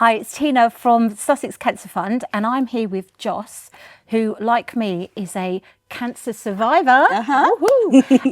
Hi, it's Tina from Sussex Cancer Fund, and I'm here with Joss, who, like me, is a cancer survivor.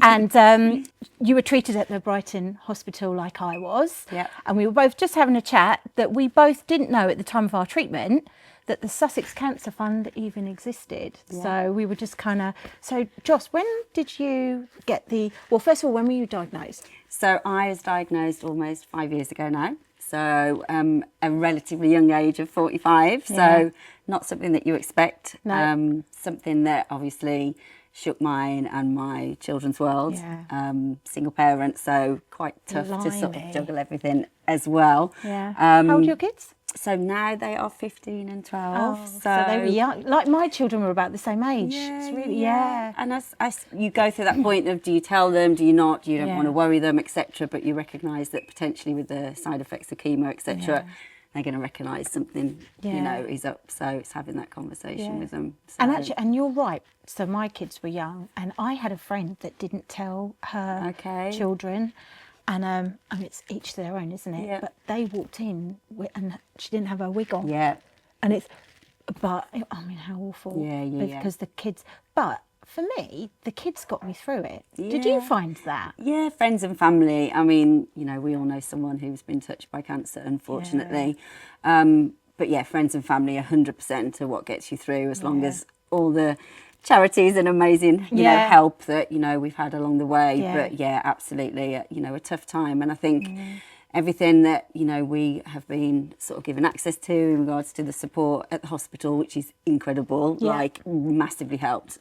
And you were treated at the Brighton Hospital like I was. Yeah. And we were both just having a chat that we both didn't know at the time of our treatment that the Sussex Cancer Fund even existed. Yeah. So we were just kind of... So, Joss, when did you get the... Well, first of all, when were you diagnosed? So I was diagnosed almost 5 years ago now. So a relatively young age of 45. Yeah. So not something that you expect. No. Something that obviously shook mine and my children's world. Yeah. Single parent, so quite tough to sort Blimey. of juggle everything as well. Yeah. How old are your kids? So now they are 15 and 12. Oh, so they were young. Like my children were about the same age. Yeah, It's really, yeah. And as you go through that point of, do you tell them, do you not, do you don't want to worry them, etc. But you recognise that potentially with the side effects of chemo, etc., they're going to recognise something, you know, is up. So it's having that conversation with them. So. And actually, and you're right. So my kids were young, and I had a friend that didn't tell her children. And I mean, it's each to their own, isn't it? Yeah. But they walked in and she didn't have her wig on. Yeah. And it's, but I mean, how awful. Yeah. Because the kids, but for me, the kids got me through it. Yeah. Did you find that? Yeah, friends and family. I mean, you know, we all know someone who's been touched by cancer, unfortunately. Yeah. But yeah, friends and family, 100% are what gets you through, as long as all the charities and amazing, you know, help that, you know, we've had along the way. But yeah, absolutely, you know, a tough time. And I think everything that, you know, we have been sort of given access to in regards to the support at the hospital, which is incredible, like massively helped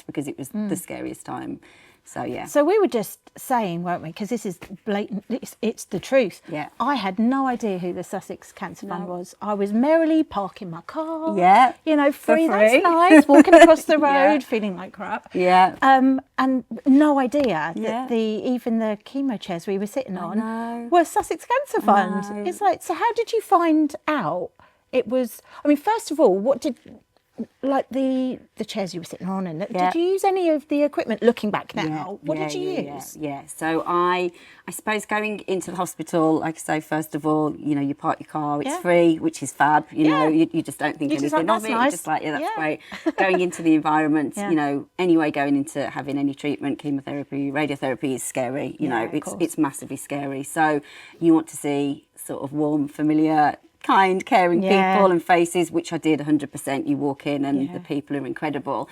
because it was the scariest time. So yeah. So we were just saying, weren't we? Because this is blatant. It's the truth. Yeah. I had no idea who the Sussex Cancer Fund was. I was merrily parking my car. Yeah. You know, free. For free. That's nice. Walking across the road, feeling like crap. Yeah. And no idea that even the chemo chairs we were sitting on were Sussex Cancer Fund. It's like, so how did you find out it was? I mean, first of all, what did? Like the chairs you were sitting on, and did you use any of the equipment looking back now? What did you use? Yeah, so I suppose going into the hospital, like I say, first of all, you know, you park your car, it's free, which is fab, you know, you just don't think anything of it. You're just like, yeah, that's great. Going into the environment, you know, anyway, going into having any treatment, chemotherapy, radiotherapy is scary, you know, it's massively scary. So you want to see sort of warm, familiar, kind, caring people and faces, which I did 100%. You walk in and the people are incredible.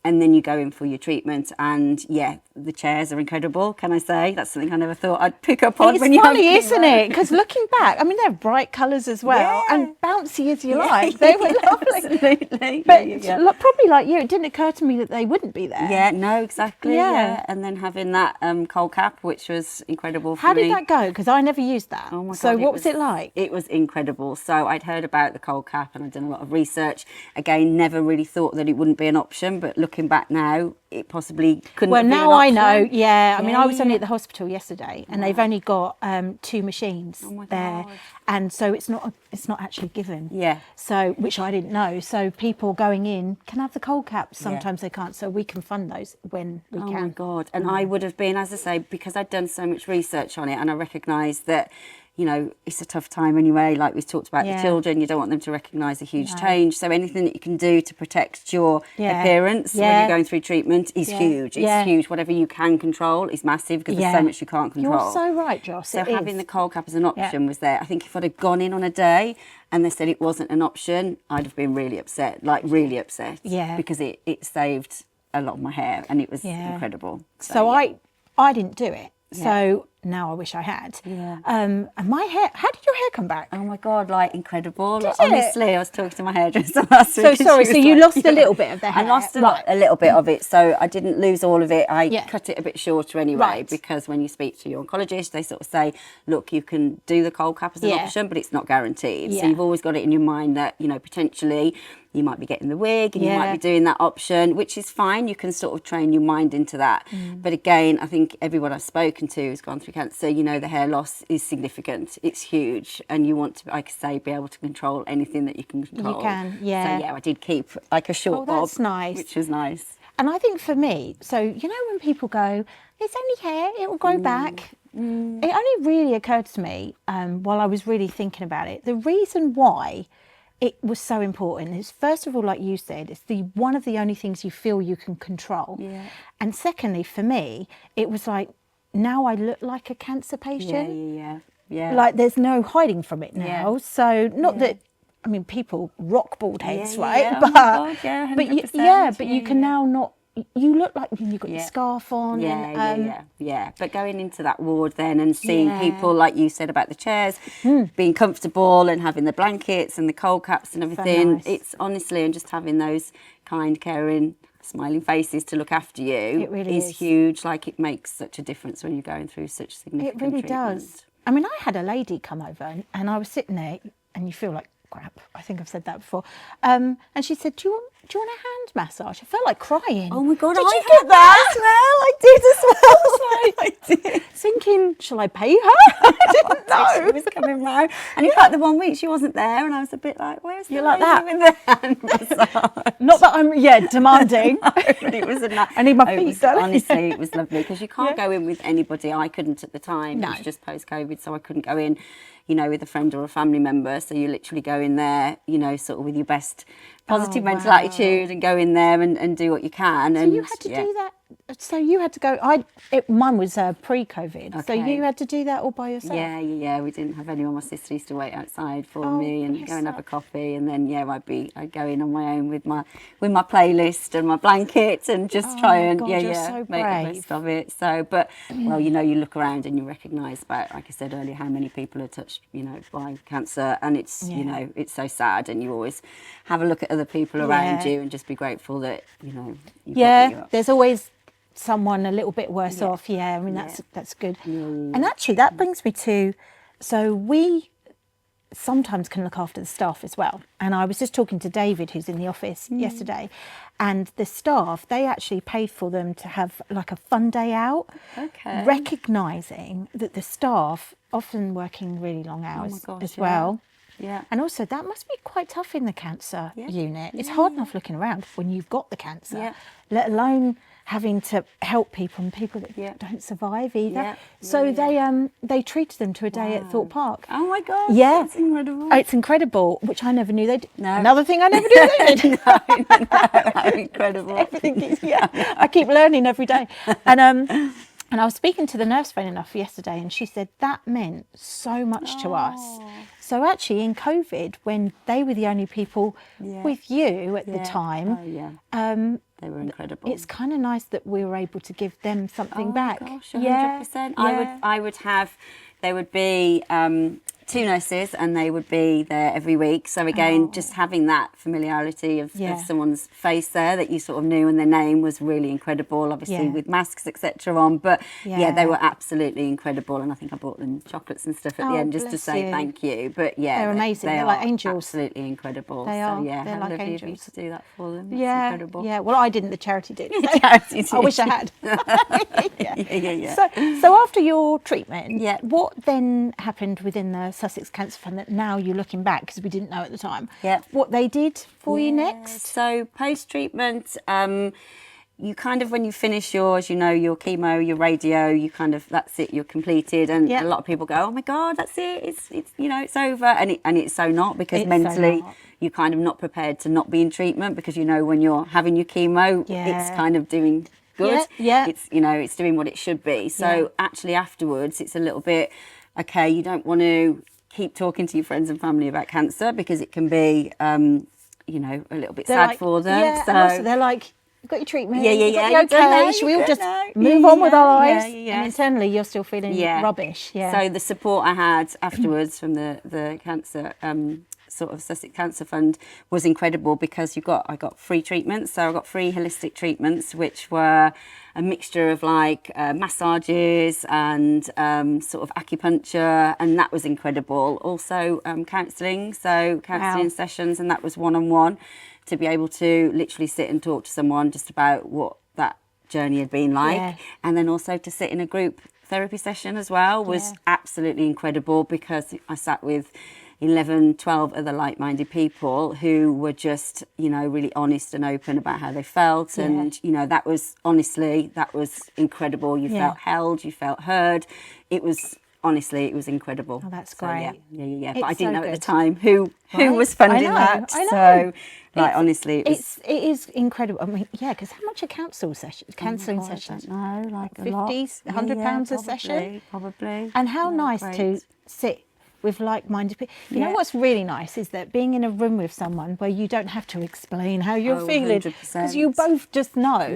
And then you go in for your treatment, and the chairs are incredible. Can I say that's something I never thought I'd pick up on? It's funny, isn't it? Because looking back, I mean, they're bright colours as well, and bouncy as you like. They were lovely. Absolutely. But probably like you, it didn't occur to me that they wouldn't be there. Yeah, no, exactly. Yeah, and then having that cold cap, which was incredible for me. How did that go? Because I never used that. Oh my God! So what was it like? It was incredible. So I'd heard about the cold cap and I'd done a lot of research. Again, never really thought that it wouldn't be an option, but looking back now, it possibly couldn't have been an option. Well, now I know, I mean, I was only at the hospital yesterday, and they've only got 2 machines there. And so it's not actually given. Yeah. So, which I didn't know. So people going in can have the cold caps. Sometimes they can't. So we can fund those when we can. Oh my God. And I would have been, as I say, because I'd done so much research on it, and I recognised that, you know, it's a tough time anyway. Like we've talked about the children, you don't want them to recognise a huge change. So anything that you can do to protect your appearance when you're going through treatment is huge. It's huge. Whatever you can control is massive, because there's so much you can't control. You're so right, Joss. So having the cold cap as an option was there. I think if I'd have gone in on a day and they said it wasn't an option, I'd have been really upset, like really upset. Yeah. Because it saved a lot of my hair, and it was incredible. So I didn't do it. So now I wish I had. Yeah. And my hair, how did your hair come back? Oh my God, like incredible. Like, honestly, I was talking to my hairdresser last week. So sorry, so you lost a little bit of the hair? I lost a little bit of it. So I didn't lose all of it. I cut it a bit shorter anyway, because when you speak to your oncologist, they sort of say, look, you can do the cold cap as an option, but it's not guaranteed. So you've always got it in your mind that, you know, potentially you might be getting the wig and you might be doing that option, which is fine. You can sort of train your mind into that. But again, I think everyone I've spoken to who's gone through cancer, you know, the hair loss is significant. It's huge. And you want to, like I say, be able to control anything that you can control. You can, So yeah, I did keep like a short bob. That's nice. Which was nice. And I think for me, so, you know, when people go, it's only hair, it will grow back. it only really occurred to me while I was really thinking about it. The reason why it was so important is, first of all, like you said, it's one of the only things you feel you can control. Yeah. And secondly, for me, it was like, now I look like a cancer patient. Yeah. Like there's no hiding from it now. Yeah. So not that, I mean, people rock bald heads, right? Yeah. But, oh my God, but you can now not. You look like you've got your scarf on. Yeah. But going into that ward then and seeing people, like you said about the chairs, being comfortable and having the blankets and the cold caps and everything, nice. It's honestly, and just having those kind, caring, smiling faces to look after you, it really is huge. Like, it makes such a difference when you're going through such significant treatment. It really does. I mean, I had a lady come over and I was sitting there, and you feel like crap. I think I've said that before. And she said, do you want a hand massage? I felt like crying. Oh my God, did I you get that as well? I did as well. I was like, I did. Thinking, shall I pay her? I didn't know. She was coming round. And in fact, the one week she wasn't there, and I was a bit like, where's the lady with the hand massage? Not that I'm, demanding. No, but it was I need my feet done. Honestly, it was lovely, because you can't go in with anybody. I couldn't at the time. No. It was just post-COVID, so I couldn't go in, with a friend or a family member. So you literally go in there, sort of with your best positive mental attitude, and go in there and do what you can. So you had to do that. So you had to go. Mine was pre-COVID. Okay. So you had to do that all by yourself. Yeah. We didn't have anyone. My sister used to wait outside for me and go and have a coffee, and then I'd go in on my own with my playlist and my blanket and just try and so make the best of it. So, but well, you look around and you recognise, about, like I said earlier, how many people are touched, by cancer, and it's it's so sad, and you always have a look at other people around you and just be grateful that there's always someone a little bit worse off. I mean, that's good. And actually that brings me to, so we sometimes can look after the staff as well. And I was just talking to David, who's in the office yesterday, and the staff, they actually paid for them to have like a fun day out, recognising that the staff often working really long hours well. Yeah. And also that must be quite tough in the cancer unit. It's hard enough looking around when you've got the cancer, let alone having to help people, and people that don't survive either. So they treated them to a day at Thorpe Park. Oh my God. Yeah. That's incredible. It's incredible, which I never knew they did. No. Another thing I never knew they did. No, incredible. Everything is, I keep learning every day. And I was speaking to the nurse friend enough yesterday, and she said that meant so much to us. So actually in COVID, when they were the only people with you at the time, they were incredible. It's kind of nice that we were able to give them something back. Gosh, 100%. I would have, there would be 2 nurses, and they would be there every week. So again, just having that familiarity of someone's face there that you sort of knew, and their name was really incredible, obviously with masks, etc. on. But they were absolutely incredible, and I think I bought them chocolates and stuff at the end just to say thank you. But they're amazing. They're like angels. Absolutely incredible. They are. So they're like angels. To do that for them. It's incredible. Yeah. Well, I didn't. The charity did. Charity did. I wish I had. So after your treatment, what then happened within the Sussex Cancer Fund that now you're looking back, because we didn't know at the time, what they did for you next? So post-treatment, you kind of, when you finish yours, your chemo, your radio, you kind of, that's it, you're completed. And a lot of people go, oh my God, that's it, it's it's over. And it's so not, because it's mentally you're kind of not prepared to not be in treatment, because when you're having your chemo, it's kind of doing good. It's, it's doing what it should be. So actually afterwards, it's a little bit, okay, you don't want to keep talking to your friends and family about cancer, because it can be, a little bit sad for them. Yeah, so, and also they're like, you've got your treatment, you're okay, should we all just move on with our lives? And internally you're still feeling rubbish. So the support I had afterwards from the cancer, sort of Sussex Cancer Fund, was incredible, because I got free treatments. So I got 3 holistic treatments, which were a mixture of like massages and sort of acupuncture, and that was incredible. Also counselling, so counselling sessions, and that was one-on-one, to be able to literally sit and talk to someone just about what that journey had been like. And then also to sit in a group therapy session as well was absolutely incredible, because I sat with 11, 12 other like-minded people who were just, you know, really honest and open about how they felt. And, you know, that was incredible. You felt held, you felt heard. It was, honestly, it was incredible. Oh, that's great. Yeah. But I didn't know at the time who was funding that. I know. So, like, honestly, it is incredible. I mean, yeah, because how much are counselling sessions? No, like £50, £100 a session? Probably. And how nice to sit with like-minded people. You know what's really nice is that being in a room with someone where you don't have to explain how you're feeling, because you both just know.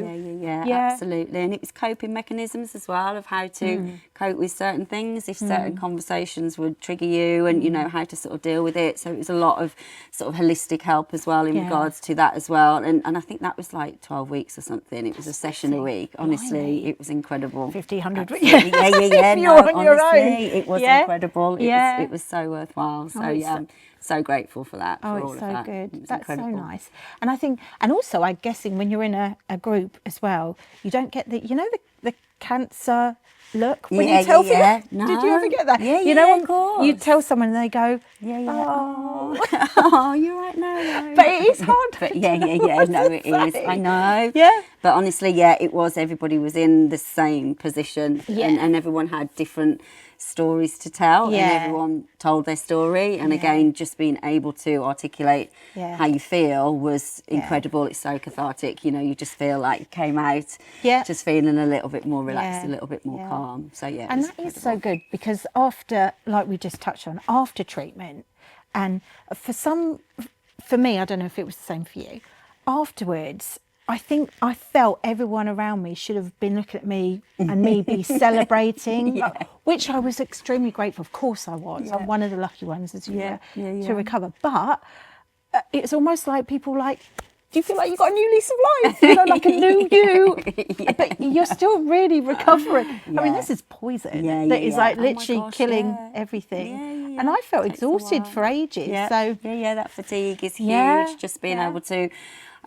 Yeah, absolutely. And it was coping mechanisms as well of how to cope with certain things, if certain conversations would trigger you, and you know how to sort of deal with it. So it was a lot of sort of holistic help as well in regards to that as well. And I think that was like 12 weeks or something. It was a session a week. Honestly, it was incredible. 50, 100 weeks. Yeah. You're on your own. It was incredible. It was so worthwhile. So I'm so grateful for that. Oh, for all it's of so that. good. That's so nice. And I think, and also I'm guessing when you're in a group as well, you don't get the cancer look when you tell people. No. Did you ever get that? You know, of course. You tell someone and they go, oh, you're right now. But it is hard. But no, it is. I know. Yeah. But honestly, it was. Everybody was in the same position, and everyone had different stories to tell, and everyone told their story. And again, just being able to articulate how you feel was incredible. It's so cathartic. You know, you just feel like you came out just feeling a little bit more relaxed, a little bit more calm. So and that is so good, because after, like we just touched on, after treatment, and for me, I don't know if it was the same for you, afterwards, I think I felt everyone around me should have been looking at me and me be celebrating, which I was extremely grateful. Of course I was. I'm one of the lucky ones, as you were, to recover. But it's almost like people like, do you feel like you got a new lease of life? You know, like a new you, but you're still really recovering. I mean, this is poison that is like literally killing everything. And I felt exhausted for ages. So that fatigue is huge. Just being able to,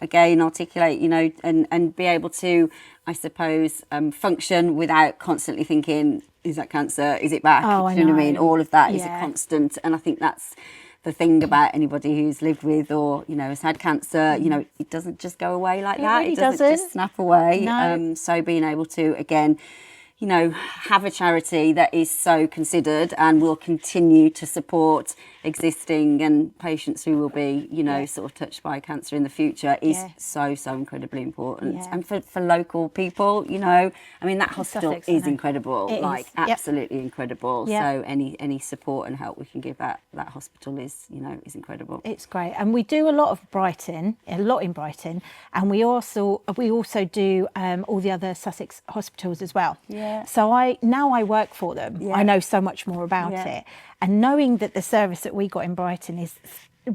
again, articulate, you know, and be able to, I suppose, function without constantly thinking, is that cancer? Is it back? Oh, Do you know what I mean? All of that is a constant. And I think that's the thing about anybody who's lived with or, you know, has had cancer. You know, it doesn't just go away like that. Really it doesn't just snap away. No. So being able to, again, you know, have a charity that is so considered and will continue to support existing and patients who will be, you know, sort of touched by cancer in the future is so incredibly important. And for local people, you know, I mean, that hospital Sussex, is incredible, absolutely incredible. Yeah. So any support and help we can give that hospital is, you know, is incredible. It's great. And we do a lot in Brighton, and we also do all the other Sussex hospitals as well. So I work for them. I know so much more about it. And knowing that the service that we got in Brighton is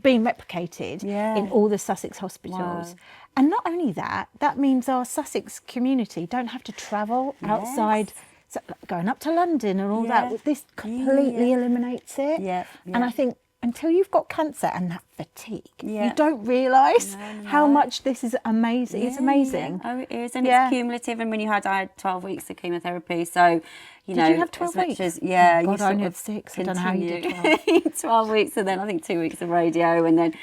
being replicated in all the Sussex hospitals. And not only that, that means our Sussex community don't have to travel outside, so going up to London and all that. This completely eliminates it. And I think until you've got cancer and that fatigue, you don't realise how much this is amazing. It's amazing. Oh, it is. And it's cumulative. And when I had 12 weeks of chemotherapy, so, you know. Did you have 12 weeks? As, oh, God, I only had 6. I don't know how you did 12. 12 weeks, and then I think 2 weeks of radio, and then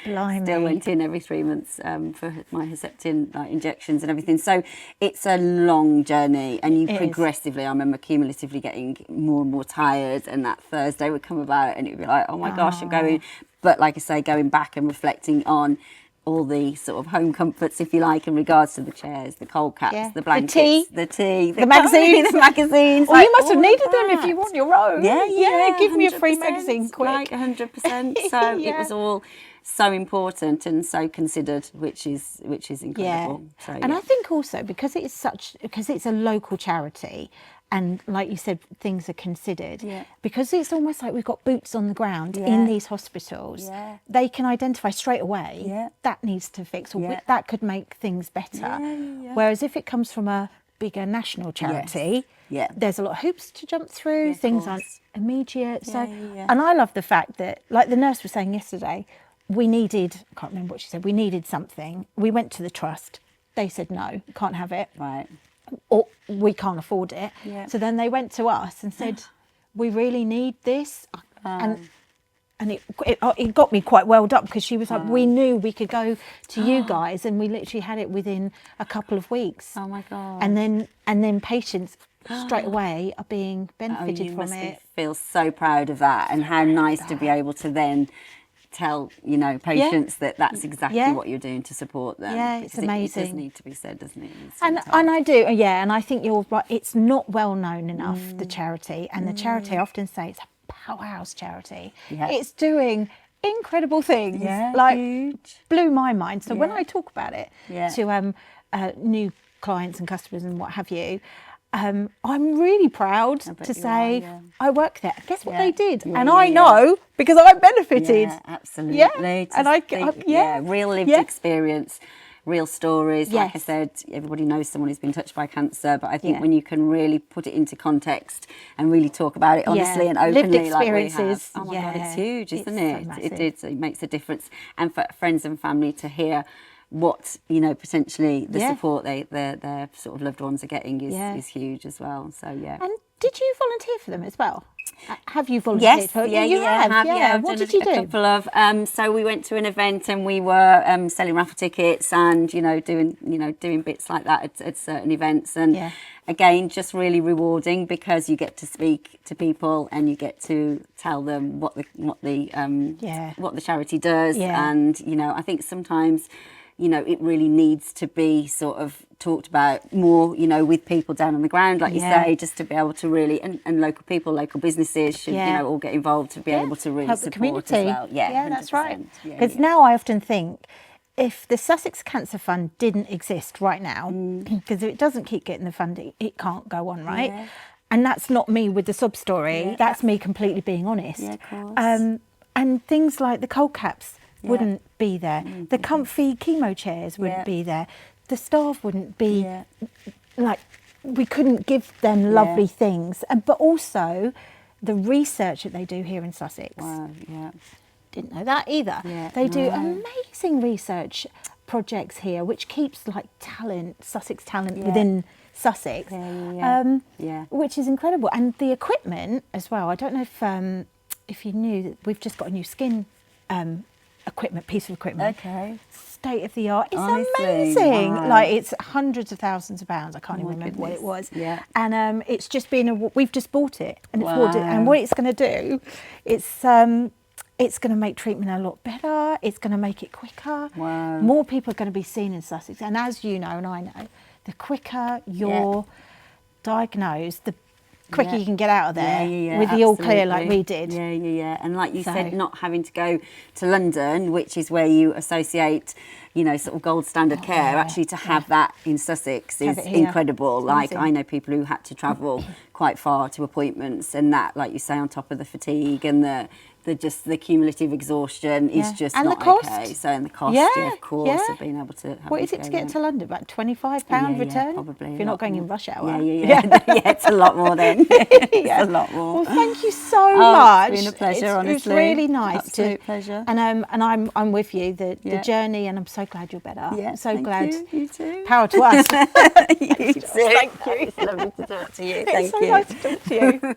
still went in every 3 months for my Herceptin injections and everything. So it's a long journey, and you progressively, I remember cumulatively getting more and more tired, and that Thursday would come about and it would be like, oh my gosh, I'm going. But like I say, going back and reflecting on all the sort of home comforts, if you like, in regards to the chairs, the cold caps, the blankets, the tea, the magazines. the magazines. Well, you must have needed them if you want your own. Yeah, give me a free magazine quick. Like 100%. So it was all so important and so considered, which is incredible. So, and I think also because it's a local charity, and like you said, things are considered, because it's almost like we've got boots on the ground in these hospitals. They can identify straight away that needs to fix, or that could make things better. Whereas if it comes from a bigger national charity, there's a lot of hoops to jump through, things aren't immediate. And I love the fact that, like the nurse was saying yesterday, we needed, I can't remember what she said, we needed something. We went to the trust. They said, no, can't have it. Right. Or we can't afford it. So then they went to us and said, we really need this. And and it got me quite welled up, because she was like, we knew we could go to you guys, and we literally had it within a couple of weeks. Oh my God. And then patients straight away are being benefited from it. You feel so proud of that, and how nice to be able to then tell, you know, patients that that's exactly what you're doing to support them. Yeah, it's amazing. It does need to be said, doesn't it? And I do, and I think you're right. It's not well known enough, the charity, and the charity, I often say it's a powerhouse charity. Yeah. It's doing incredible things. Yeah, like huge. Blew my mind. So when I talk about it to new clients and customers and what have you, I'm really proud to say I work there. Guess what they did? And I know, because I benefited. Yeah, absolutely. Yeah. And real lived experience, real stories. Like I said, everybody knows someone who's been touched by cancer, but I think when you can really put it into context and really talk about it honestly and openly, lived experiences. Like we have. Oh my God, it's huge, isn't it? So it makes a difference. And for friends and family to hear what, you know, potentially the support their sort of loved ones are getting is huge as well. So And did you volunteer for them as well? Have you volunteered? Yes, you have. What did you do? A couple of so we went to an event, and we were selling raffle tickets, and doing bits like that at certain events, and again, just really rewarding, because you get to speak to people and you get to tell them what the charity does, and you know, I think sometimes, you know, it really needs to be sort of talked about more, you know, with people down on the ground, like you say, just to be able to really, and local people, local businesses should, you know, all get involved to be able to really help support the community as well. Yeah, that's right. Because now I often think, if the Sussex Cancer Fund didn't exist right now, because if it doesn't keep getting the funding, it can't go on, right? Yeah. And that's not me with the sob story. That's me completely being honest. Yeah, of course. And things like the cold caps wouldn't be there. The comfy chemo chairs wouldn't be there. The staff wouldn't be like, we couldn't give them lovely things. But also the research that they do here in Sussex. Wow, Didn't know that either. They do amazing research projects here, which keeps like Sussex talent within Sussex, which is incredible. And the equipment as well. I don't know if you knew that we've just got a new skin piece of equipment. Okay. State of the art. It's amazing. Wow. Like, it's hundreds of thousands of pounds. I can't even remember what it was. Yeah. And it's just been we've just bought it, and it's ordered. And what it's going to do, it's going to make treatment a lot better. It's going to make it quicker. Wow. More people are going to be seen in Sussex. And as you know, and I know, the quicker you're diagnosed, the quicker you can get out of there with the all clear like we did. And like you said, not having to go to London, which is where you associate, you know, sort of gold standard care, actually to have that in Sussex is incredible. Like, I know people who had to travel quite far to appointments, and that, like you say, on top of the fatigue and the cumulative exhaustion is just and not the cost. Okay. So, and the cost, of course, of being able to have. What is it to get to London? About £25 return? Probably. If you're not going in rush hour. It's a lot more then. It's a lot more. Well, thank you so much. It's been a pleasure, honestly. It was really nice. Absolute pleasure. And I'm with you, the journey, and I'm so glad you're better. Yeah, I'm so glad. You too. Power to us. You too. Thank you. It's lovely to talk to you. It's so nice to talk to you.